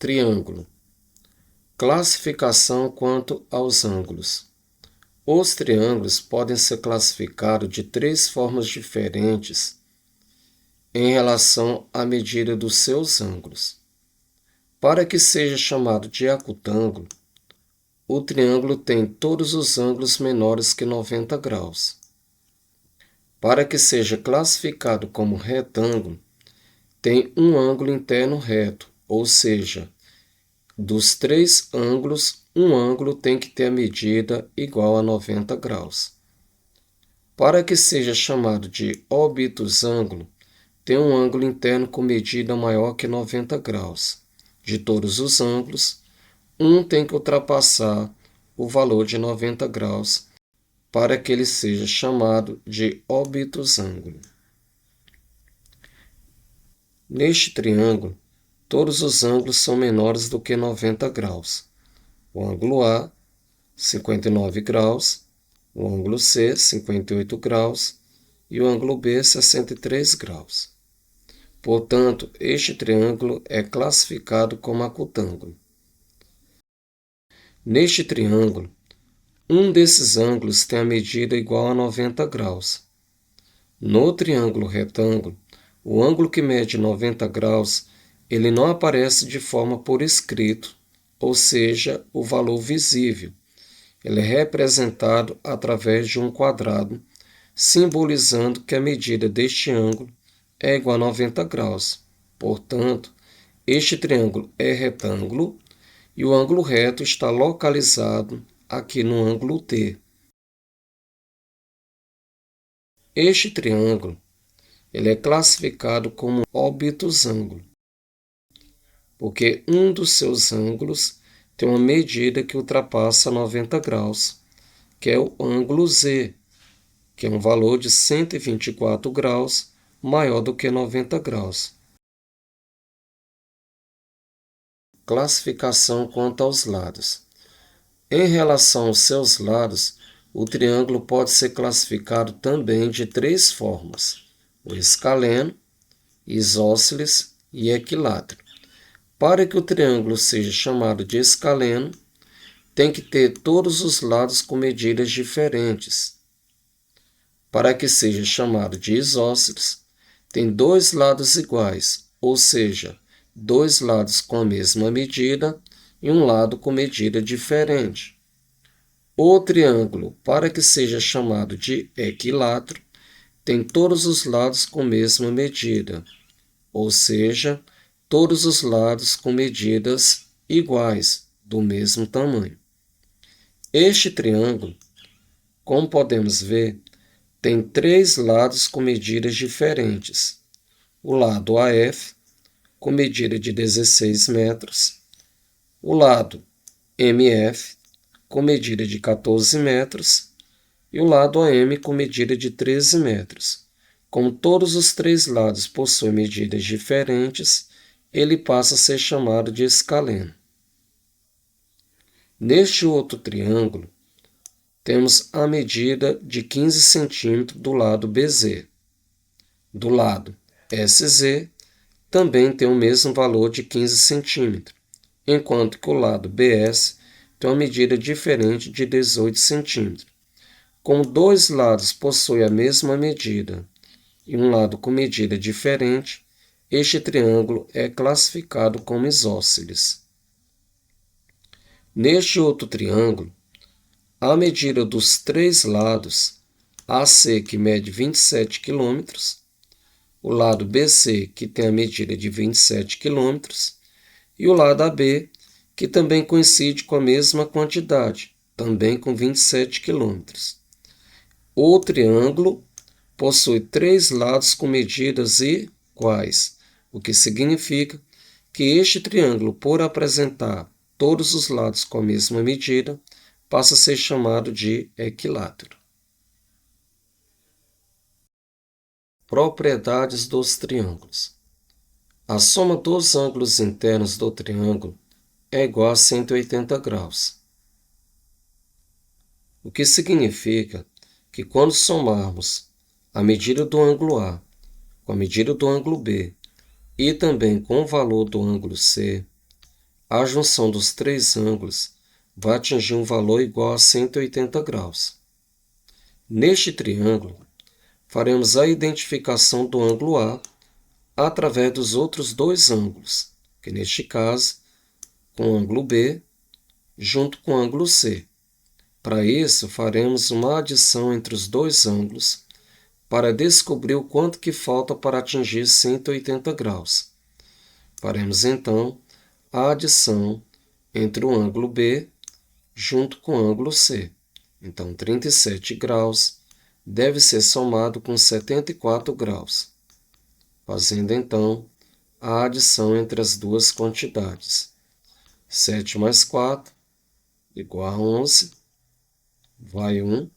Triângulo. Classificação quanto aos ângulos. Os triângulos podem ser classificados de três formas diferentes em relação à medida dos seus ângulos. Para que seja chamado de acutângulo, o triângulo tem todos os ângulos menores que 90 graus. Para que seja classificado como retângulo, tem um ângulo interno reto, ou seja, dos três ângulos, um ângulo tem que ter a medida igual a 90 graus. Para que seja chamado de obtusângulo, tem um ângulo interno com medida maior que 90 graus. De todos os ângulos, um tem que ultrapassar o valor de 90 graus para que ele seja chamado de obtusângulo. Neste triângulo, todos os ângulos são menores do que 90 graus. O ângulo A, 59 graus, o ângulo C, 58 graus e o ângulo B, 63 graus. Portanto, este triângulo é classificado como acutângulo. Neste triângulo, um desses ângulos tem a medida igual a 90 graus. No triângulo retângulo, o ângulo que mede 90 graus, ele não aparece de forma por escrito, ou seja, o valor visível. Ele é representado através de um quadrado, simbolizando que a medida deste ângulo é igual a 90 graus. Portanto, este triângulo é retângulo e o ângulo reto está localizado aqui no ângulo T. Este triângulo ele é classificado como obtusângulo, porque um dos seus ângulos tem uma medida que ultrapassa 90 graus, que é o ângulo Z, que é um valor de 124 graus maior do que 90 graus. Classificação quanto aos lados. Em relação aos seus lados, o triângulo pode ser classificado também de três formas: o escaleno, isósceles e equilátero. Para que o triângulo seja chamado de escaleno, tem que ter todos os lados com medidas diferentes. Para que seja chamado de isósceles, tem dois lados iguais, ou seja, dois lados com a mesma medida e um lado com medida diferente. O triângulo, para que seja chamado de equilátero, tem todos os lados com a mesma medida, ou seja, todos os lados com medidas iguais, do mesmo tamanho. Este triângulo, como podemos ver, tem três lados com medidas diferentes. O lado AF, com medida de 16 metros, o lado MF, com medida de 14 metros, e o lado AM, com medida de 13 metros. Como todos os três lados possuem medidas diferentes, ele passa a ser chamado de escaleno. Neste outro triângulo, temos a medida de 15 centímetros do lado BZ. Do lado SZ, também tem o mesmo valor de 15 centímetros, enquanto que o lado BS tem uma medida diferente de 18 centímetros. Como dois lados possuem a mesma medida e um lado com medida diferente, este triângulo é classificado como isósceles. Neste outro triângulo, a medida dos três lados, AC, que mede 27 km, o lado BC, que tem a medida de 27 km, e o lado AB, que também coincide com a mesma quantidade, também com 27 km. O triângulo possui três lados com medidas iguais, o que significa que este triângulo, por apresentar todos os lados com a mesma medida, passa a ser chamado de equilátero. Propriedades dos triângulos. A soma dos ângulos internos do triângulo é igual a 180 graus, o que significa que quando somarmos a medida do ângulo A com a medida do ângulo B e também com o valor do ângulo C, A junção dos três ângulos vai atingir um valor igual a 180 graus. Neste triângulo, faremos a identificação do ângulo A através dos outros dois ângulos, que neste caso, com o ângulo B, junto com o ângulo C. Para isso, faremos uma adição entre os dois ângulos para descobrir o quanto que falta para atingir 180 graus. Faremos então a adição entre o ângulo B junto com o ângulo C. Então, 37 graus deve ser somado com 74 graus, fazendo então a adição entre as duas quantidades. 7 mais 4 igual a 11, vai 1.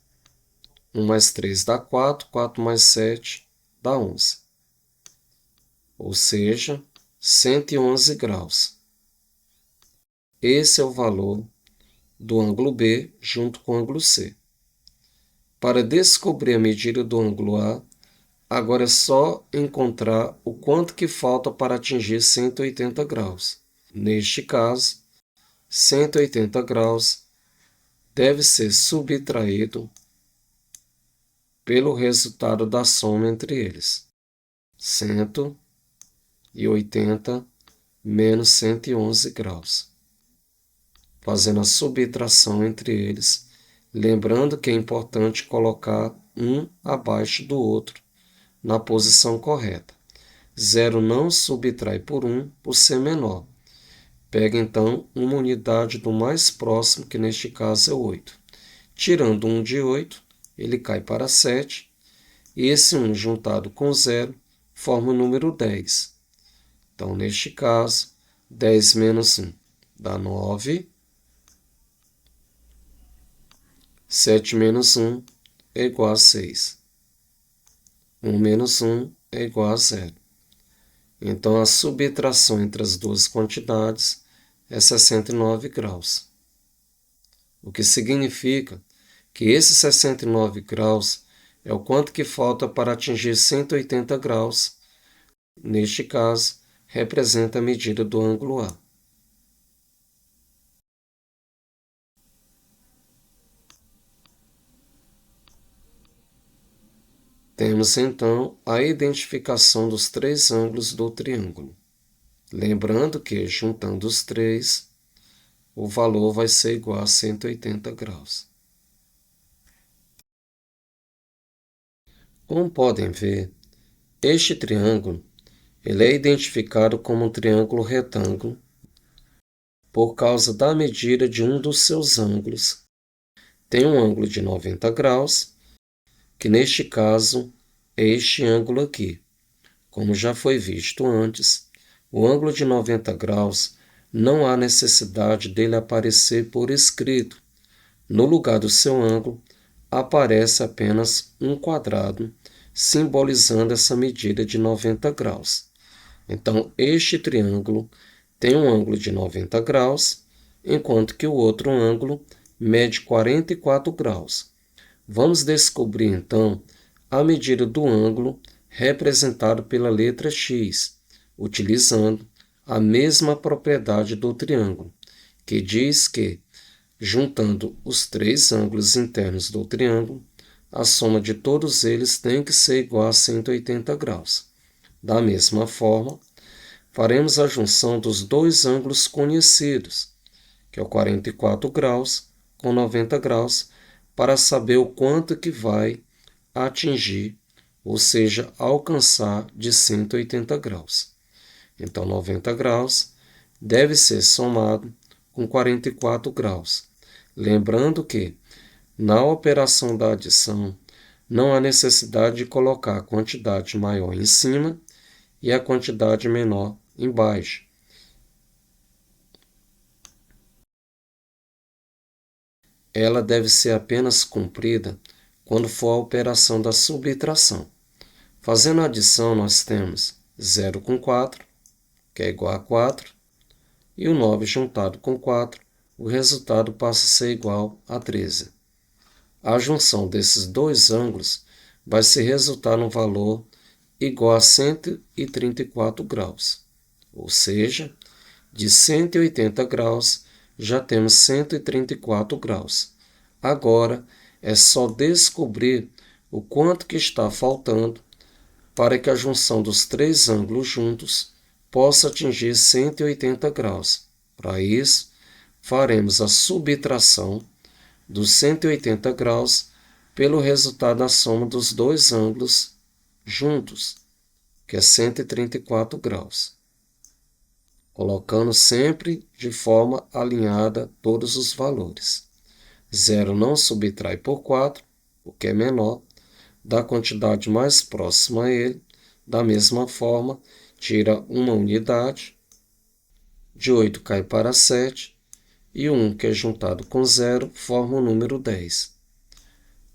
1 mais 3 dá 4, 4 mais 7 dá 11. Ou seja, 111 graus. Esse é o valor do ângulo B junto com o ângulo C. Para descobrir a medida do ângulo A, agora é só encontrar o quanto que falta para atingir 180 graus. Neste caso, 180 graus deve ser subtraído pelo resultado da soma entre eles. 180 menos 111 graus. Fazendo a subtração entre eles, lembrando que é importante colocar um abaixo do outro na posição correta. 0 não subtrai por 1 por ser menor. Pega então uma unidade do mais próximo, que neste caso é 8. Tirando 1 de 8, ele cai para 7, e esse 1 juntado com 0 forma o número 10. Então, neste caso, 10 menos 1 dá 9. 7 menos 1 é igual a 6. 1 menos 1 é igual a 0. Então, a subtração entre as duas quantidades é 69 graus. O que significa que esses 69 graus é o quanto que falta para atingir 180 graus. Neste caso, representa a medida do ângulo A. Temos então a identificação dos três ângulos do triângulo. Lembrando que, juntando os três, o valor vai ser igual a 180 graus. Como podem ver, este triângulo ele é identificado como um triângulo retângulo por causa da medida de um dos seus ângulos. Tem um ângulo de 90 graus, que neste caso é este ângulo aqui. Como já foi visto antes, o ângulo de 90 graus não há necessidade dele aparecer por escrito. No lugar do seu ângulo, aparece apenas um quadrado, simbolizando essa medida de 90 graus. Então, este triângulo tem um ângulo de 90 graus, enquanto que o outro ângulo mede 44 graus. Vamos descobrir, então, a medida do ângulo representado pela letra X, utilizando a mesma propriedade do triângulo, que diz que, juntando os três ângulos internos do triângulo, a soma de todos eles tem que ser igual a 180 graus. Da mesma forma, faremos a junção dos dois ângulos conhecidos, que é o 44 graus com 90 graus, para saber o quanto que vai atingir, ou seja, alcançar de 180 graus. Então, 90 graus deve ser somado com 44 graus. Lembrando que, na operação da adição, não há necessidade de colocar a quantidade maior em cima e a quantidade menor embaixo. Ela deve ser apenas cumprida quando for a operação da subtração. Fazendo a adição, nós temos 0 com 4, que é igual a 4, e o 9 juntado com 4, o resultado passa a ser igual a 13. A junção desses dois ângulos vai se resultar num valor igual a 134 graus. Ou seja, De 180 graus, já temos 134 graus. Agora, é só descobrir o quanto que está faltando para que a junção dos três ângulos juntos possa atingir 180 graus. Para isso, faremos a subtração dos 180 graus pelo resultado da soma dos dois ângulos juntos, que é 134 graus. Colocando sempre de forma alinhada todos os valores. 0 não subtrai por 4, o que é menor, da quantidade mais próxima a ele. Da mesma forma, tira uma unidade, de 8 cai para 7, e 1 que é juntado com 0 forma o número 10.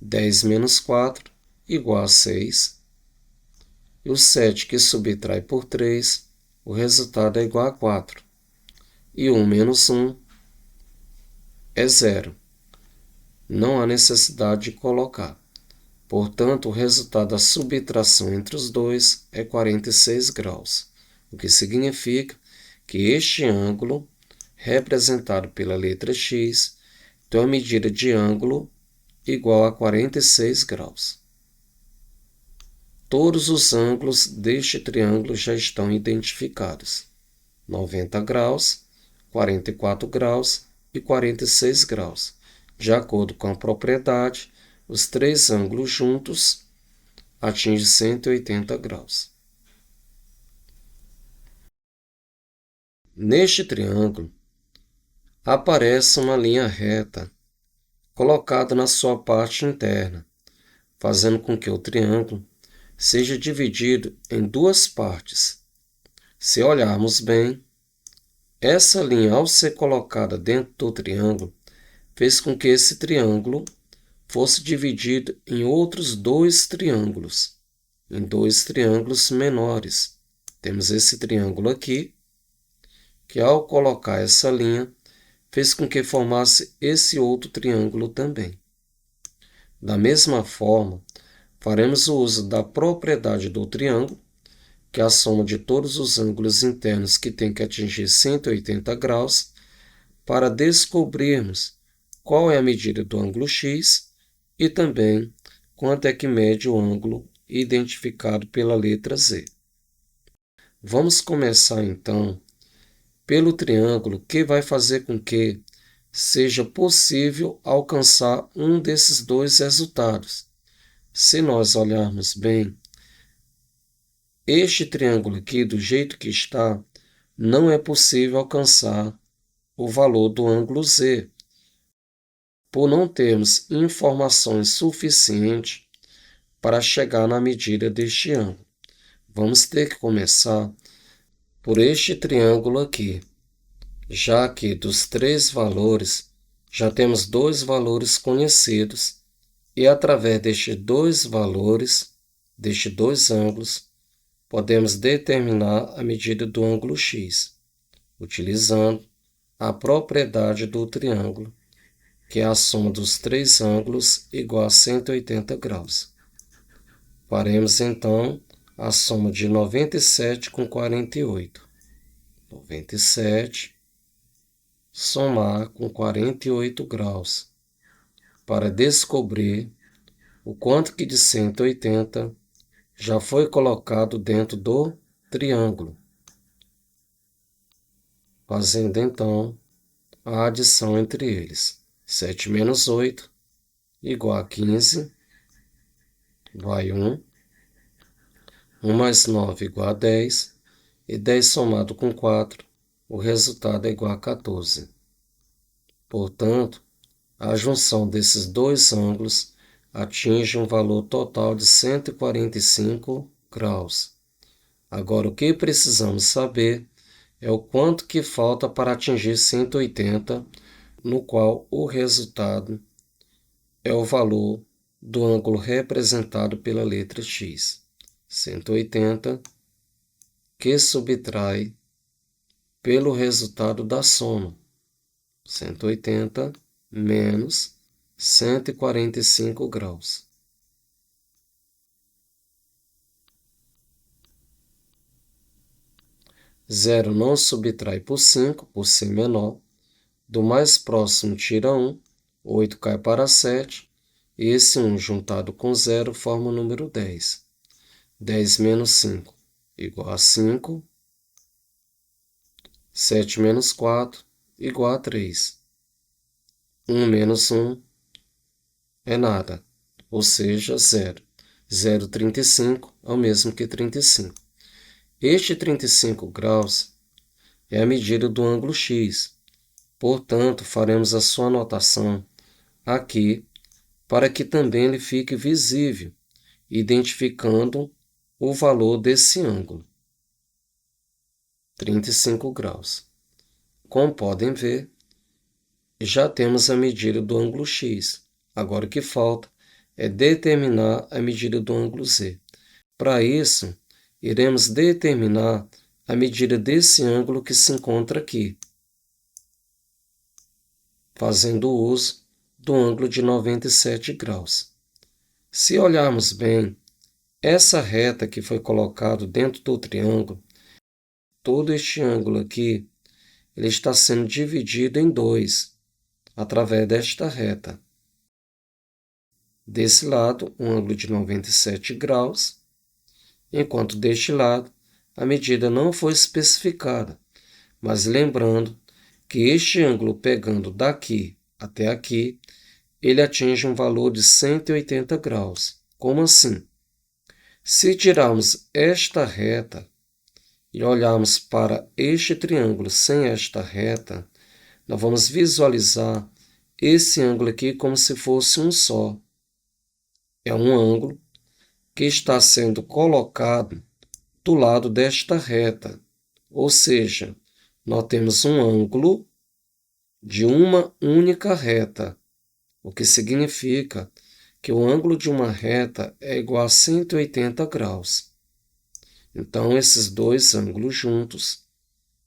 10 menos 4 igual a 6. E o 7 que subtrai por 3, o resultado é igual a 4. E 1 menos 1 é 0. Não há necessidade de colocar. Portanto, o resultado da subtração entre os dois é 46 graus, o que significa que este ângulo, representado pela letra X, tem uma medida de ângulo igual a 46 graus. Todos os ângulos deste triângulo já estão identificados: 90 graus, 44 graus e 46 graus. De acordo com a propriedade, os três ângulos juntos atingem 180 graus. Neste triângulo, aparece uma linha reta colocada na sua parte interna, fazendo com que o triângulo seja dividido em duas partes. Se olharmos bem, essa linha, ao ser colocada dentro do triângulo, fez com que esse triângulo fosse dividido em outros dois triângulos, em dois triângulos menores. Temos esse triângulo aqui, que ao colocar essa linha, fez com que formasse esse outro triângulo também. Da mesma forma, faremos o uso da propriedade do triângulo, que é a soma de todos os ângulos internos que tem que atingir 180 graus, para descobrirmos qual é a medida do ângulo X e também quanto é que mede o ângulo identificado pela letra Z. Vamos começar então pelo triângulo, que vai fazer com que seja possível alcançar um desses dois resultados. Se nós olharmos bem, este triângulo aqui, do jeito que está, não é possível alcançar o valor do ângulo Z, por não termos informações suficientes para chegar na medida deste ângulo. Vamos ter que começar por este triângulo aqui, já que dos três valores, já temos dois valores conhecidos, e através destes dois valores, destes dois ângulos, podemos determinar a medida do ângulo X, utilizando a propriedade do triângulo, que é a soma dos três ângulos igual a 180 graus. Faremos então a soma de 97 com 48. 97 somar com 48 graus, para descobrir o quanto que de 180 já foi colocado dentro do triângulo. Fazendo então a adição entre eles. 7 menos 8 igual a 15, vai 1. 1 mais 9 igual a 10, e 10 somado com 4, o resultado é igual a 14. Portanto, a junção desses dois ângulos atinge um valor total de 145 graus. Agora, o que precisamos saber é o quanto que falta para atingir 180, no qual o resultado é o valor do ângulo representado pela letra X. 180, que subtrai pelo resultado da soma. 180 menos 145 graus. 0 não subtrai por 5, por ser menor. Do mais próximo, tira 1. 8 cai para 7. E esse 1 juntado com 0 forma o número 10. 10 menos 5 igual a 5. 7 menos 4 igual a 3. 1 menos 1 é nada, ou seja, 0. 0,35 é o mesmo que 35. Este 35 graus é a medida do ângulo x. Portanto, faremos a sua anotação aqui para que também ele fique visível, identificando o valor desse ângulo. 35 graus. Como podem ver, já temos a medida do ângulo x. Agora o que falta é determinar a medida do ângulo z. Para isso, iremos determinar a medida desse ângulo que se encontra aqui, fazendo uso do ângulo de 97 graus. Se olharmos bem, essa reta que foi colocada dentro do triângulo, todo este ângulo aqui, ele está sendo dividido em dois, através desta reta. Desse lado, um ângulo de 97 graus, enquanto deste lado, a medida não foi especificada, mas lembrando que este ângulo pegando daqui até aqui, ele atinge um valor de 180 graus. Como assim? Se tirarmos esta reta e olharmos para este triângulo sem esta reta, nós vamos visualizar esse ângulo aqui como se fosse um só. É um ângulo que está sendo colocado do lado desta reta, ou seja, nós temos um ângulo de uma única reta, o que significa que o ângulo de uma reta é igual a 180 graus. Então, esses dois ângulos juntos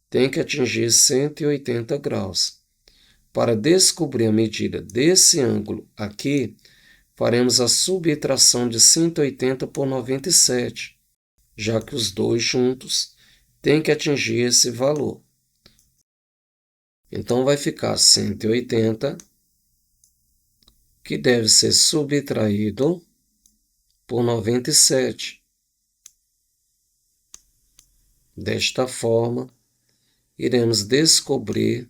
têm que atingir 180 graus. Para descobrir a medida desse ângulo aqui, faremos a subtração de 180 por 97, já que os dois juntos têm que atingir esse valor. Então, vai ficar 180, que deve ser subtraído por 97. Desta forma, iremos descobrir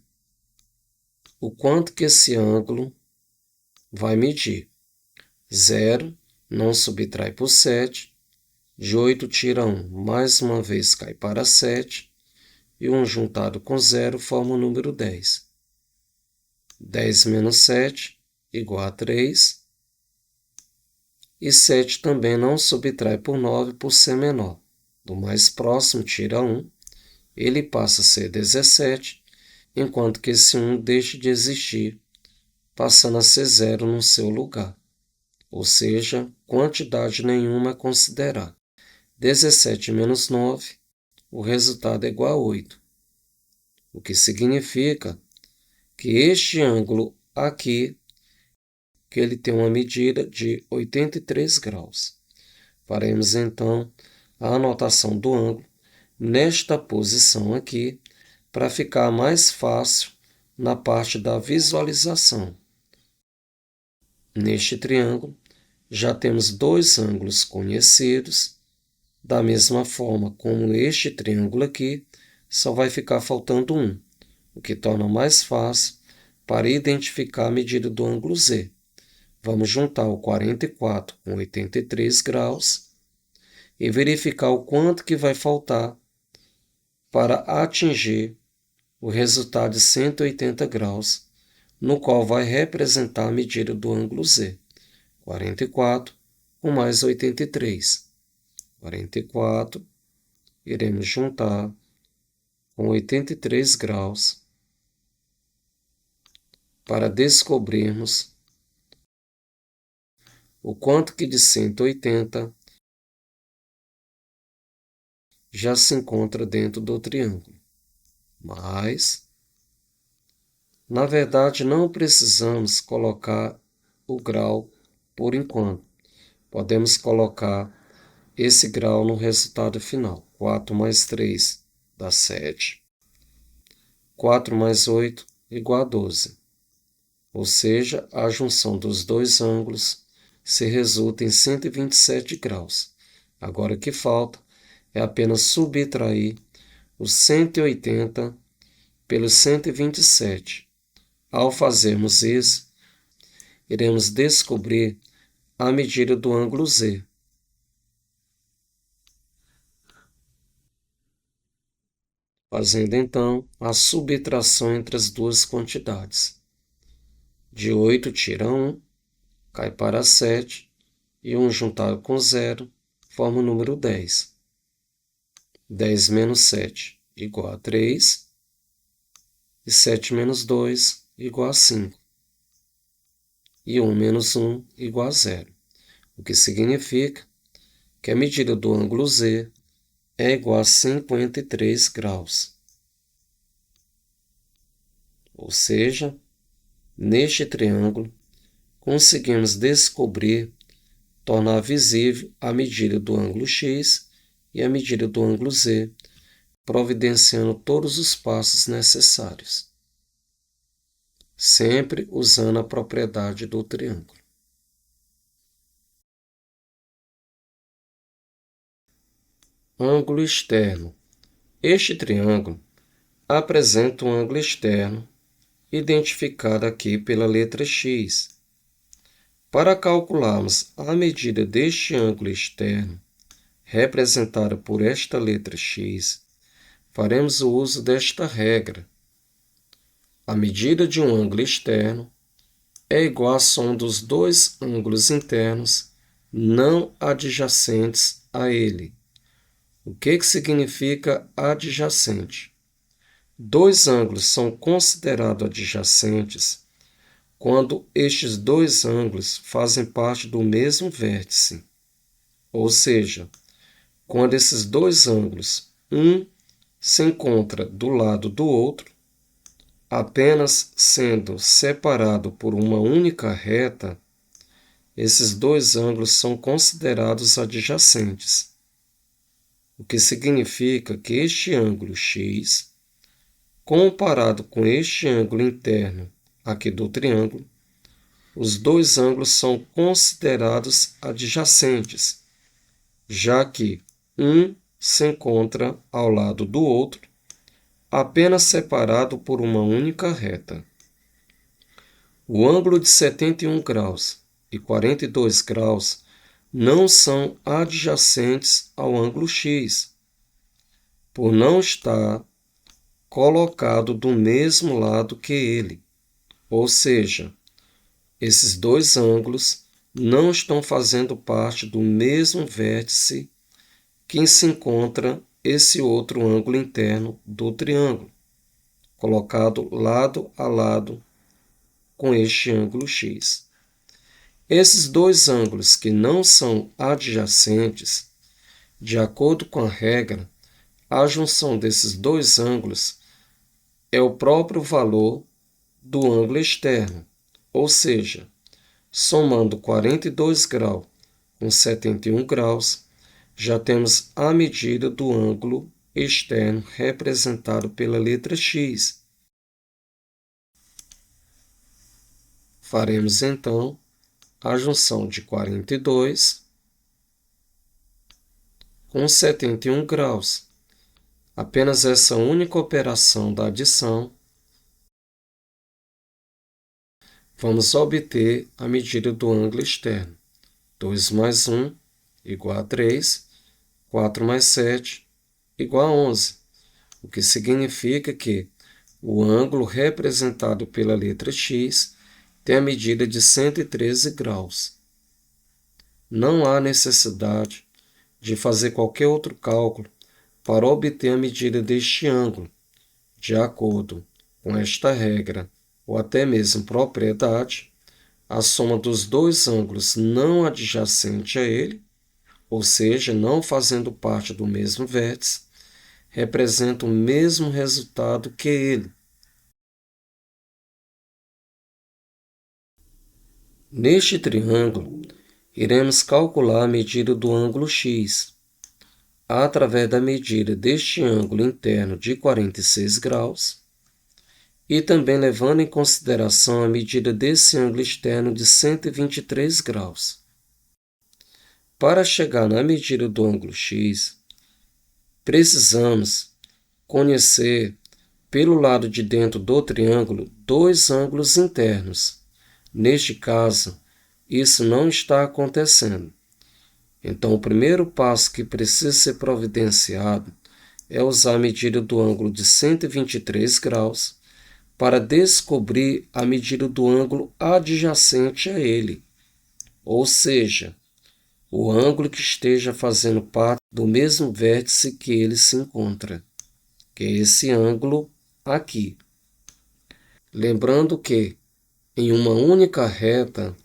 o quanto que esse ângulo vai medir. 0 não subtrai por 7, de 8 tira 1, mais uma vez cai para 7, e 1 juntado com 0 forma o número 10. 10 menos 7 igual a 3, e 7 também não subtrai por 9 por ser menor. Do mais próximo tira 1, ele passa a ser 17, enquanto que esse 1 deixa de existir, passando a ser 0 no seu lugar. Ou seja, quantidade nenhuma a considerar. 17 menos 9, o resultado é igual a 8. O que significa que este ângulo aqui, que ele tem uma medida de 83 graus. Faremos então a anotação do ângulo nesta posição aqui, para ficar mais fácil na parte da visualização. Neste triângulo, já temos dois ângulos conhecidos, da mesma forma como este triângulo aqui, só vai ficar faltando um, o que torna mais fácil para identificar a medida do ângulo Z. Vamos juntar o 44 com 83 graus e verificar o quanto que vai faltar para atingir o resultado de 180 graus, no qual vai representar a medida do ângulo Z. 44 com mais 83. 44, iremos juntar com 83 graus para descobrirmos o quanto que de 180 já se encontra dentro do triângulo. Mas, na verdade, não precisamos colocar o grau por enquanto. Podemos colocar esse grau no resultado final. 4 mais 3 dá 7. 4 mais 8 igual a 12. Ou seja, a junção dos dois ângulos se resulta em 127 graus. Agora o que falta é apenas subtrair os 180 pelos 127. Ao fazermos isso, iremos descobrir a medida do ângulo Z. Fazendo então a subtração entre as duas quantidades. De 8 tira 1, cai para 7, e 1 juntado com 0 forma o número 10. 10 menos 7 igual a 3, e 7 menos 2 igual a 5. E 1 menos 1 igual a 0, o que significa que a medida do ângulo Z é igual a 53 graus. Ou seja, neste triângulo, conseguimos descobrir, tornar visível a medida do ângulo X e a medida do ângulo Z, providenciando todos os passos necessários, sempre usando a propriedade do triângulo. Ângulo externo. Este triângulo apresenta um ângulo externo, identificado aqui pela letra X. Para calcularmos a medida deste ângulo externo, representada por esta letra X, faremos o uso desta regra. A medida de um ângulo externo é igual à soma dos dois ângulos internos não adjacentes a ele. O que significa adjacente? Dois ângulos são considerados adjacentes quando estes dois ângulos fazem parte do mesmo vértice. Ou seja, quando esses dois ângulos, um se encontra do lado do outro, apenas sendo separado por uma única reta, esses dois ângulos são considerados adjacentes, o que significa que este ângulo X, comparado com este ângulo interno aqui do triângulo, os dois ângulos são considerados adjacentes, já que um se encontra ao lado do outro, apenas separado por uma única reta. O ângulo de 71 graus e 42 graus não são adjacentes ao ângulo X, por não estar colocado do mesmo lado que ele. Ou seja, esses dois ângulos não estão fazendo parte do mesmo vértice que se encontra esse outro ângulo interno do triângulo, colocado lado a lado com este ângulo X. Esses dois ângulos que não são adjacentes, de acordo com a regra, a junção desses dois ângulos é o próprio valor do ângulo externo, ou seja, somando 42 graus com 71 graus, já temos a medida do ângulo externo representado pela letra X. Faremos então a junção de 42 com 71 graus. Apenas essa única operação da adição, vamos obter a medida do ângulo externo. 2 mais 1 igual a 3, 4 mais 7 igual a 11, o que significa que o ângulo representado pela letra X tem a medida de 113 graus. Não há necessidade de fazer qualquer outro cálculo para obter a medida deste ângulo, de acordo com esta regra, ou até mesmo propriedade, a soma dos dois ângulos não adjacentes a ele, ou seja, não fazendo parte do mesmo vértice, representa o mesmo resultado que ele. Neste triângulo, iremos calcular a medida do ângulo X. através da medida deste ângulo interno de 46 graus e também levando em consideração a medida desse ângulo externo de 123 graus. Para chegar na medida do ângulo x, precisamos conhecer, pelo lado de dentro do triângulo, dois ângulos internos. Neste caso, isso não está acontecendo. Então, o primeiro passo que precisa ser providenciado é usar a medida do ângulo de 123 graus para descobrir a medida do ângulo adjacente a ele, ou seja, o ângulo que esteja fazendo parte do mesmo vértice que ele se encontra, que é esse ângulo aqui. Lembrando que, em uma única reta,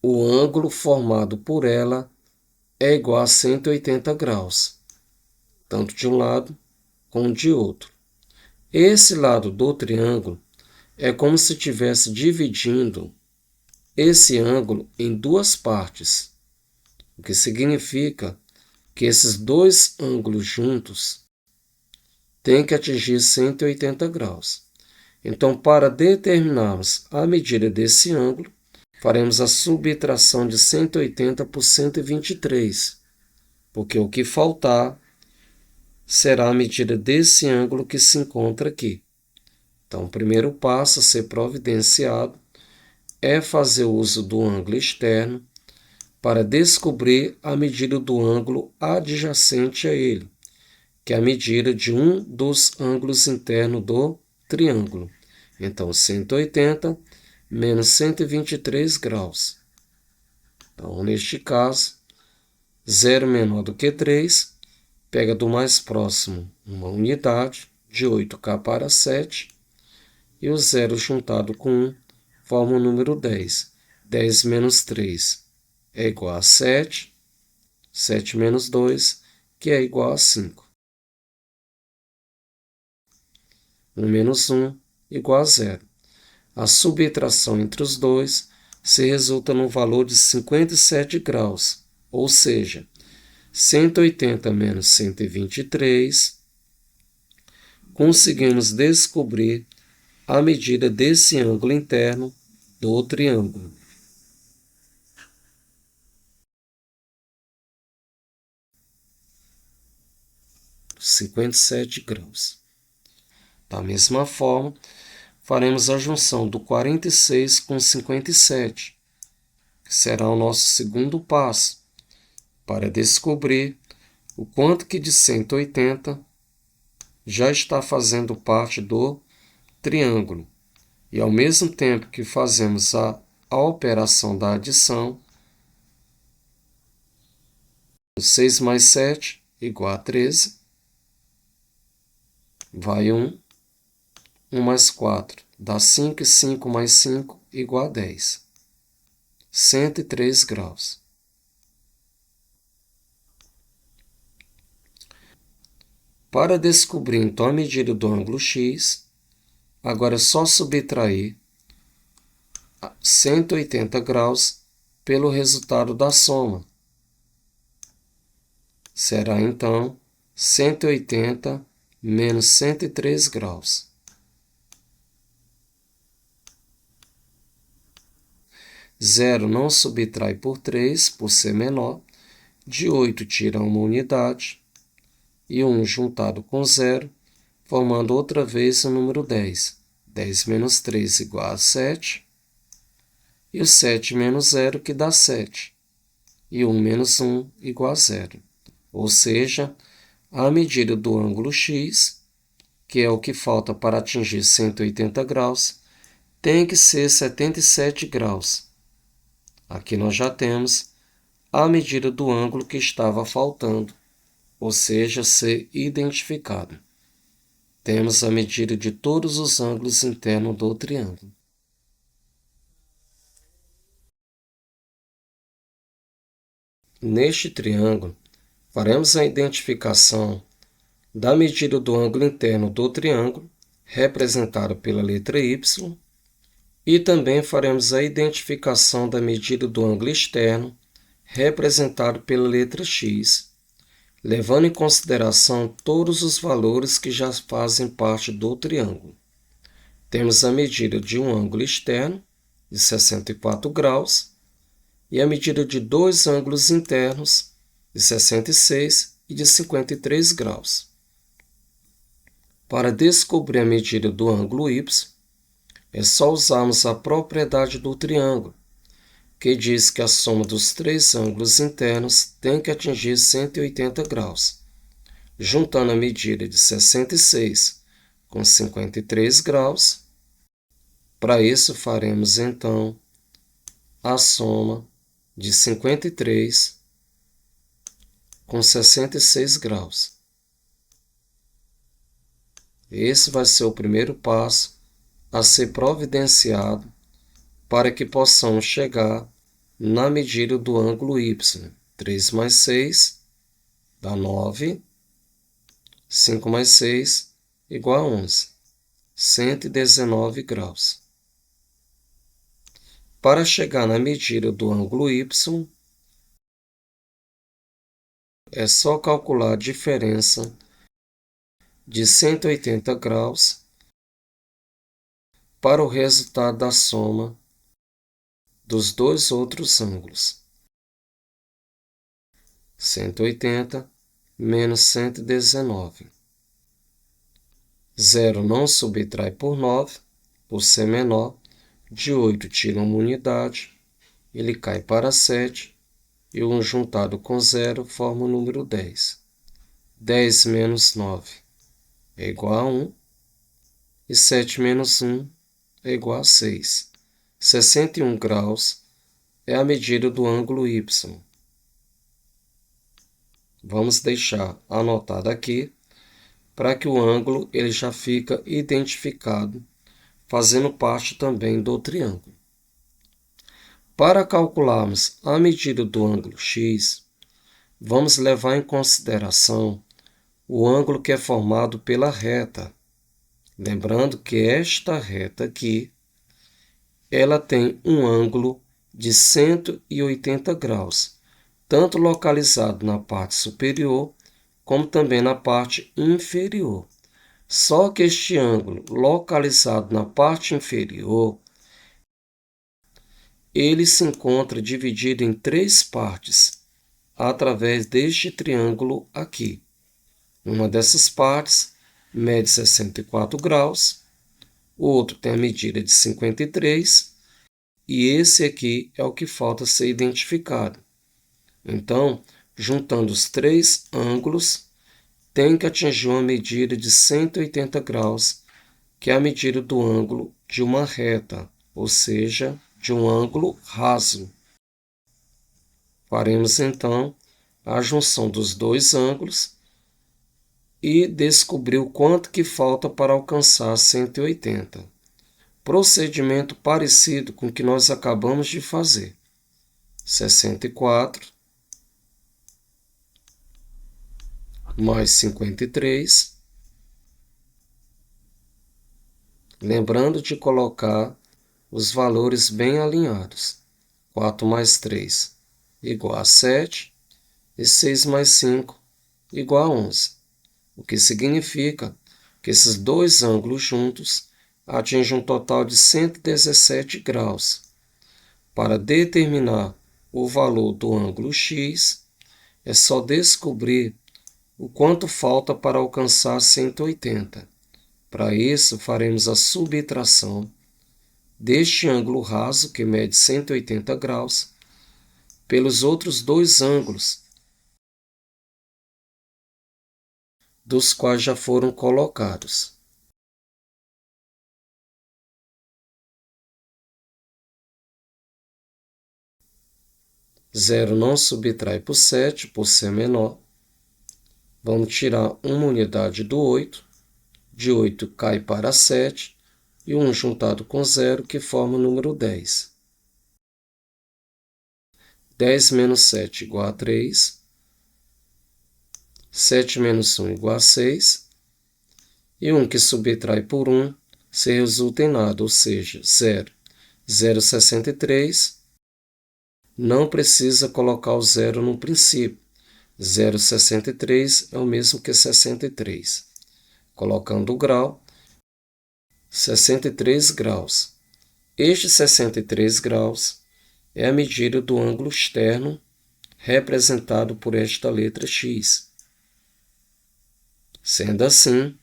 o ângulo formado por ela é igual a 180 graus, tanto de um lado como de outro. Esse lado do triângulo é como se estivesse dividindo esse ângulo em duas partes, o que significa que esses dois ângulos juntos têm que atingir 180 graus. Então, para determinarmos a medida desse ângulo, faremos a subtração de 180 por 123, porque o que faltar será a medida desse ângulo que se encontra aqui. Então, o primeiro passo a ser providenciado é fazer uso do ângulo externo para descobrir a medida do ângulo adjacente a ele, que é a medida de um dos ângulos internos do triângulo. Então, 180 menos 123 graus. Então, neste caso, 0 menor do que 3, pega do mais próximo uma unidade, de 8k para 7, e o 0 juntado com 1 forma o número 10. 10 menos 3 é igual a 7, 7 menos 2, que é igual a 5. 1 menos 1 igual a 0. A subtração entre os dois se resulta no valor de 57 graus, ou seja, 180 menos 123, conseguimos descobrir a medida desse ângulo interno do triângulo. £57. Da mesma forma, faremos a junção do 46 com 57, que será o nosso segundo passo, para descobrir o quanto que de 180 já está fazendo parte do triângulo. E ao mesmo tempo que fazemos a operação da adição, 6 mais 7 igual a 13, vai 1, 1 mais 4 dá 5, e 5 mais 5 igual a 10. 103 graus. Para descobrir então a medida do ângulo x, agora é só subtrair 180 graus pelo resultado da soma. Será então 180 menos 103 graus. 0 não subtrai por 3, por ser menor. De 8 tira uma unidade. E 1 juntado com 0, formando outra vez o número 10. 10 menos 3 igual a 7. E o 7 menos 0, que dá 7. E 1 menos 1 igual a 0. Ou seja, a medida do ângulo x, que é o que falta para atingir 180 graus, tem que ser 77 graus. Aqui nós já temos a medida do ângulo que estava faltando, ou seja, ser identificado. Temos a medida de todos os ângulos internos do triângulo. Neste triângulo, faremos a identificação da medida do ângulo interno do triângulo, representado pela letra Y, e também faremos a identificação da medida do ângulo externo, representado pela letra x, levando em consideração todos os valores que já fazem parte do triângulo. Temos a medida de um ângulo externo, de 64 graus, e a medida de dois ângulos internos, de 66 e de 53 graus. Para descobrir a medida do ângulo y, é só usarmos a propriedade do triângulo, que diz que a soma dos três ângulos internos tem que atingir 180 graus. Juntando a medida de 66 com 53 graus, para isso faremos então a soma de 53 com 66 graus. Esse vai ser o primeiro passo a ser providenciado para que possamos chegar na medida do ângulo y. 3 mais 6 dá 9, 5 mais 6 igual a 11, 119 graus. Para chegar na medida do ângulo y, é só calcular a diferença de 180 graus para o resultado da soma dos dois outros ângulos. 180 menos 119. 0 não subtrai por 9, por ser menor. De 8 tira uma unidade, ele cai para 7, e o 1 juntado com 0 forma o número 10. 10 menos 9 é igual a 1, e 7 menos 1 é igual a 6. 61 graus é a medida do ângulo y. Vamos deixar anotado aqui, para que o ângulo ele já fica identificado, fazendo parte também do triângulo. Para calcularmos a medida do ângulo x, vamos levar em consideração o ângulo que é formado pela reta. Lembrando que esta reta aqui, ela tem um ângulo de 180 graus, tanto localizado na parte superior, como também na parte inferior. Só que este ângulo localizado na parte inferior, ele se encontra dividido em três partes, através deste triângulo aqui. Uma dessas partes mede 64 graus, o outro tem a medida de 53, e esse aqui é o que falta ser identificado. Então, juntando os três ângulos, tem que atingir uma medida de 180 graus, que é a medida do ângulo de uma reta, ou seja, de um ângulo raso. Faremos então a junção dos dois ângulos e descobrir o quanto que falta para alcançar 180. Procedimento parecido com o que nós acabamos de fazer. 64 mais 53. Lembrando de colocar os valores bem alinhados. 4 mais 3 igual a 7 e 6 mais 5 igual a 11. O que significa que esses dois ângulos juntos atingem um total de 117 graus. Para determinar o valor do ângulo x, é só descobrir o quanto falta para alcançar 180. Para isso, faremos a subtração deste ângulo raso, que mede 180 graus, pelos outros dois ângulos, dos quais já foram colocados. Zero não subtrai por 7, por ser menor. Vamos tirar uma unidade do 8. De 8 cai para 7. E 1 juntado com 0, que forma o número 10. 10 menos 7 igual a 3. 7 menos 1 igual a 6. E 1 que subtrai por 1 se resulta em nada, ou seja, 0. 0,63. não precisa colocar o zero no princípio. 0,63 é o mesmo que 63. Colocando o grau, 63 graus. Este 63 graus é a medida do ângulo externo representado por esta letra X. Sendo assim,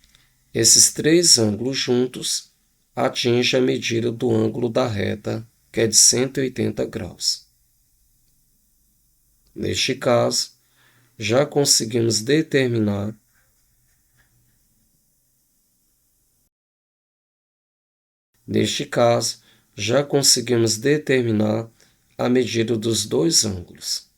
esses três ângulos juntos atingem a medida do ângulo da reta, que é de 180 graus. Neste caso, já conseguimos determinar a medida dos dois ângulos.